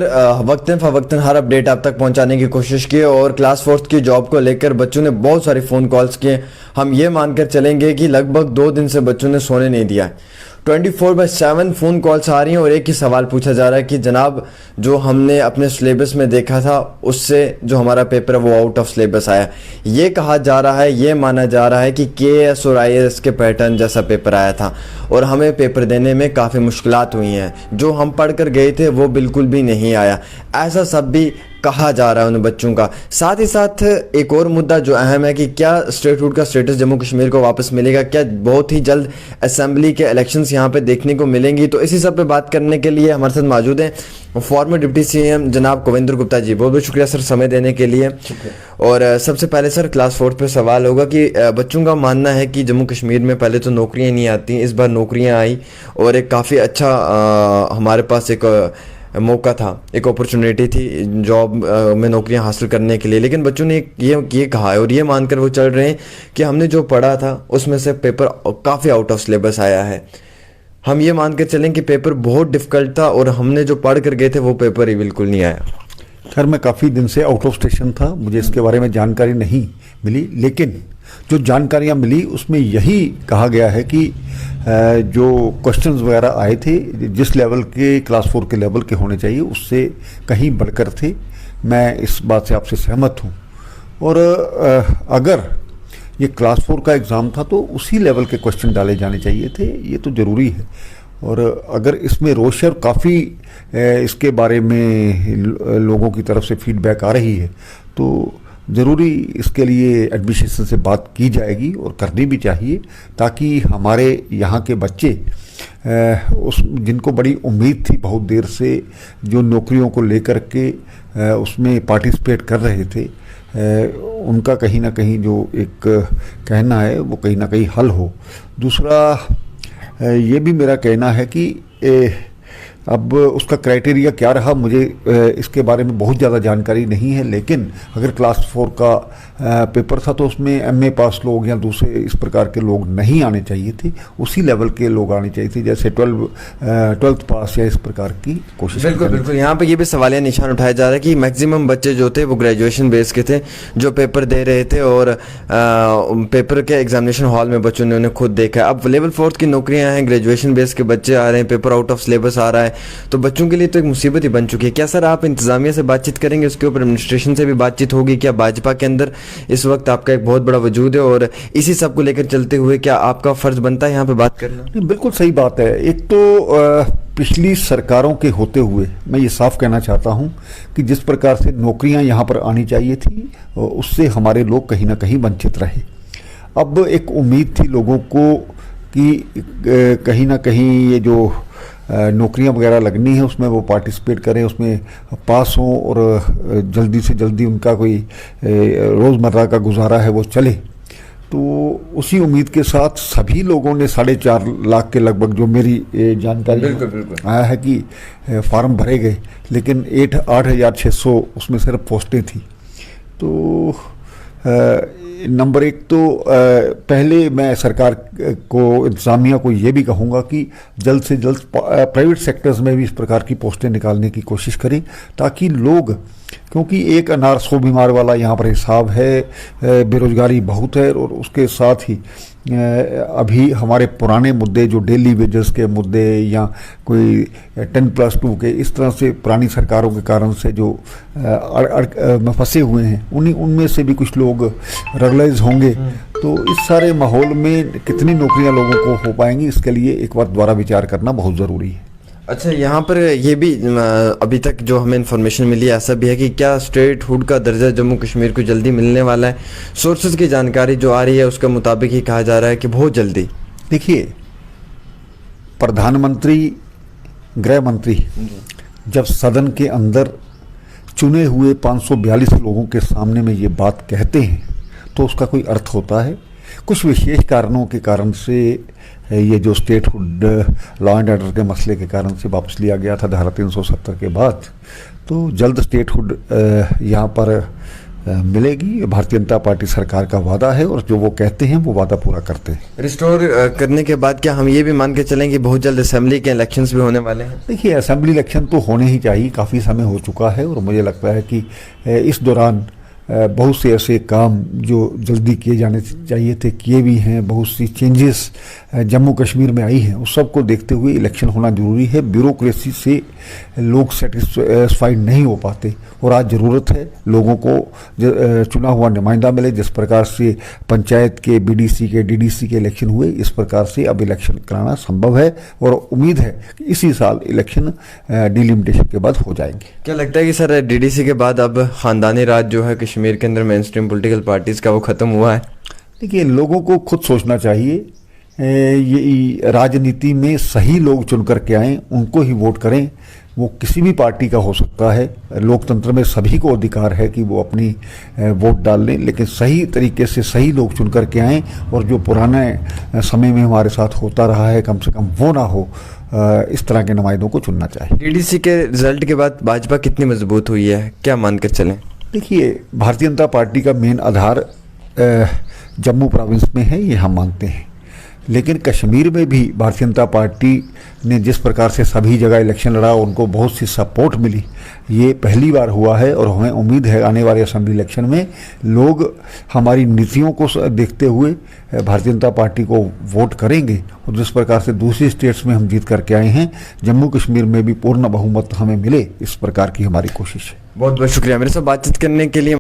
वक्तन फ़वक्तन हर update आप तक पहुंचाने की कोशिश की और क्लास फोर्थ की जॉब को लेकर बच्चों ने बहुत सारे फ़ोन कॉल्स किए। हम ये मानकर चलेंगे कि लगभग 2 दिन से बच्चों ने सोने नहीं दिया है। 24/7 फ़ोन कॉल्स आ रही हैं और एक ही सवाल पूछा जा रहा है कि जनाब जो हमने अपने सिलेबस में देखा था उससे जो हमारा पेपर है वो आउट ऑफ सिलेबस आया। ये कहा जा रहा है, ये माना जा रहा है कि KS और IAS के पैटर्न जैसा पेपर आया था और हमें पेपर देने में काफ़ी मुश्किलात हुई हैं। जो हम पढ़ कर गए थे वो बिल्कुल भी नहीं आया, ऐसा सब भी कहा जा रहा है उन बच्चों का। साथ ही साथ एक और मुद्दा जो अहम है कि क्या स्टेटहुड का स्टेटस जम्मू कश्मीर को वापस मिलेगा, क्या बहुत ही जल्द असेंबली के इलेक्शंस यहाँ पे देखने को मिलेंगी। तो इसी सब पे बात करने के लिए हमारे साथ मौजूद हैं फॉर्मर डिप्टी CM जनाब कुविंदर गुप्ता जी। बहुत बहुत शुक्रिया सर समय देने के लिए। और सबसे पहले सर क्लास फोर्थ पे सवाल होगा कि बच्चों का मानना है कि जम्मू कश्मीर में पहले तो नौकरियाँ नहीं आती, इस बार नौकरियाँ आई और एक काफ़ी अच्छा हमारे पास एक मौका था, एक अपॉर्चुनिटी थी जॉब में नौकरियां हासिल करने के लिए। लेकिन बच्चों ने ये कहा है और ये मानकर वो चल रहे हैं कि हमने जो पढ़ा था उसमें से पेपर काफ़ी आउट ऑफ सिलेबस आया है। हम ये मान कर चलें कि पेपर बहुत डिफ़िकल्ट था और हमने जो पढ़ कर गए थे वो पेपर ही बिल्कुल नहीं आया। खैर मैं काफ़ी दिन से आउट ऑफ स्टेशन था, मुझे इसके बारे में जानकारी नहीं मिली, लेकिन जो जानकारियां मिली उसमें यही कहा गया है कि जो क्वेश्चंस वगैरह आए थे जिस लेवल के क्लास 4 के लेवल के होने चाहिए उससे कहीं बढ़कर थे। मैं इस बात से आपसे सहमत हूं। और अगर ये क्लास 4 का एग्ज़ाम था तो उसी लेवल के क्वेश्चन डाले जाने चाहिए थे, ये तो ज़रूरी है। और अगर इसमें रोष और काफ़ी इसके बारे में लोगों की तरफ से फीडबैक आ रही है तो ज़रूरी इसके लिए एडमिनिस्ट्रेशन से बात की जाएगी और करनी भी चाहिए, ताकि हमारे यहाँ के बच्चे उस जिनको बड़ी उम्मीद थी बहुत देर से, जो नौकरियों को लेकर के उसमें पार्टिसिपेट कर रहे थे, उनका कहीं ना कहीं जो एक कहना है वो कहीं ना कहीं हल हो। दूसरा ये भी मेरा कहना है कि अब उसका क्राइटेरिया क्या रहा मुझे इसके बारे में बहुत ज़्यादा जानकारी नहीं है, लेकिन अगर क्लास 4 का पेपर था तो उसमें MA पास लोग या दूसरे इस प्रकार के लोग नहीं आने चाहिए थे, उसी लेवल के लोग आने चाहिए थे, जैसे 12th पास या इस प्रकार की कोशिश। बिल्कुल यहाँ पे ये भी सवालिया निशान उठाया जा रहा है कि मैक्सिमम बच्चे जो थे वो ग्रेजुएशन बेस के थे जो पेपर दे रहे थे और पेपर के एग्जामिनेशन हॉल में बच्चों ने उन्हें खुद देखा। अब लेवल 4 की नौकरियाँ हैं, ग्रेजुएशन बेस के बच्चे आ रहे हैं, पेपर आउट ऑफ सिलेबस आ रहा है, तो बच्चों के लिए तो एक मुसीबत ही बन चुकी है। क्या सर आप इंतजामिया से बातचीत करेंगे, उसके ऊपर एडमिनिस्ट्रेशन से भी बातचीत होगी? क्या भाजपा के अंदर इस वक्त आपका एक बहुत बड़ा वजूद है और इसी सब को लेकर चलते हुए क्या आपका फर्ज बनता है यहाँ पे बात करना? बिल्कुल सही बात है। एक तो पिछली सरकारों के होते हुए मैं ये साफ कहना चाहता हूँ कि जिस प्रकार से नौकरियाँ यहाँ पर आनी चाहिए थी उससे हमारे लोग कहीं ना कहीं वंचित रहे। अब एक उम्मीद थी लोगों को कि कहीं ना कहीं ये जो नौकरियां वगैरह लगनी है उसमें वो पार्टिसिपेट करें, उसमें पास हों और जल्दी से जल्दी उनका कोई रोज़मर्रा का गुजारा है वो चले। तो उसी उम्मीद के साथ सभी लोगों ने 4.5 लाख के लगभग, जो मेरी जानकारी बिल्कुल आया है कि फार्म भरे गए, लेकिन 8,600 उसमें सिर्फ पोस्टें थी। तो नंबर एक तो पहले मैं सरकार को, इंतज़ामिया को ये भी कहूँगा कि जल्द से जल्द प्राइवेट सेक्टर्स में भी इस प्रकार की पोस्टें निकालने की कोशिश करें, ताकि लोग, क्योंकि एक अनार 100 बीमार वाला यहाँ पर हिसाब है, बेरोजगारी बहुत है और उसके साथ ही अभी हमारे पुराने मुद्दे जो डेली वेजेस के मुद्दे या कोई 10+2 के इस तरह से पुरानी सरकारों के कारण से जो फंसे हुए हैं उनमें से भी कुछ लोग रेगुलराइज होंगे। तो इस सारे माहौल में कितनी नौकरियां लोगों को हो पाएंगी, इसके लिए एक बार दोबारा विचार करना बहुत ज़रूरी है। अच्छा, यहाँ पर ये भी अभी तक जो हमें इन्फॉर्मेशन मिली ऐसा भी है कि क्या स्टेटहुड का दर्जा जम्मू कश्मीर को जल्दी मिलने वाला है? सोर्सेज की जानकारी जो आ रही है उसके मुताबिक ही कहा जा रहा है कि बहुत जल्दी। देखिए, प्रधानमंत्री, गृह मंत्री जब सदन के अंदर चुने हुए 542 लोगों के सामने में ये बात कहते हैं तो उसका कोई अर्थ होता है। कुछ विशेष कारणों के कारण से ये जो स्टेटहुड लॉ एंड ऑर्डर के मसले के कारण से वापस लिया गया था धारा 370 के बाद, तो जल्द स्टेटहुड यहाँ पर मिलेगी। भारतीय जनता पार्टी सरकार का वादा है और जो वो कहते हैं वो वादा पूरा करते हैं। रिस्टोर करने के बाद क्या हम ये भी मान के चलें कि बहुत जल्द असेंबली के इलेक्शंस भी होने वाले हैं? देखिए, असेंबली इलेक्शन तो होने ही चाहिए, काफ़ी समय हो चुका है और मुझे लगता है कि इस दौरान बहुत से ऐसे काम जो जल्दी किए जाने चाहिए थे किए भी हैं। बहुत सी चेंजेस जम्मू कश्मीर में आई हैं, उस सब को देखते हुए इलेक्शन होना जरूरी है। ब्यूरोक्रेसी से लोग सेटिस्फाइड नहीं हो पाते और आज ज़रूरत है लोगों को चुना हुआ नुमाइंदा मिले। जिस प्रकार से पंचायत के, बीडीसी के, डीडीसी के इलेक्शन हुए, इस प्रकार से अब इलेक्शन कराना संभव है और उम्मीद है कि इसी साल इलेक्शन डिलिमिटेशन के बाद हो जाएंगे। क्या लगता है कि सर डीडीसी के बाद अब खानदानी राज जो है कश्मीर के अंदर मेन स्ट्रीम पॉलिटिकल पार्टीज का वो खत्म हुआ है? देखिए, लोगों को खुद सोचना चाहिए। ये राजनीति में सही लोग चुन करके आएँ, उनको ही वोट करें। वो किसी भी पार्टी का हो सकता है, लोकतंत्र में सभी को अधिकार है कि वो अपनी वोट डाल लें, लेकिन सही तरीके से सही लोग चुन करके आएँ और जो पुराने समय में हमारे साथ होता रहा है कम से कम वो ना हो। इस तरह के नुमाइंदों को चुनना चाहिए। डीडीसी के रिजल्ट के बाद भाजपा कितनी मजबूत हुई है, क्या मानकर चलें? देखिए, भारतीय जनता पार्टी का मेन आधार जम्मू प्रोविंस में है, ये हम मानते हैं, लेकिन कश्मीर में भी भारतीय जनता पार्टी ने जिस प्रकार से सभी जगह इलेक्शन लड़ा, उनको बहुत सी सपोर्ट मिली। ये पहली बार हुआ है और हमें उम्मीद है आने वाले असेंबली इलेक्शन में लोग हमारी नीतियों को देखते हुए भारतीय जनता पार्टी को वोट करेंगे। और जिस प्रकार से दूसरी स्टेट्स में हम जीत करके आए हैं, जम्मू कश्मीर में भी पूर्ण बहुमत हमें मिले, इस प्रकार की हमारी कोशिश है। बहुत बहुत शुक्रिया मेरे साथ बातचीत करने के लिए।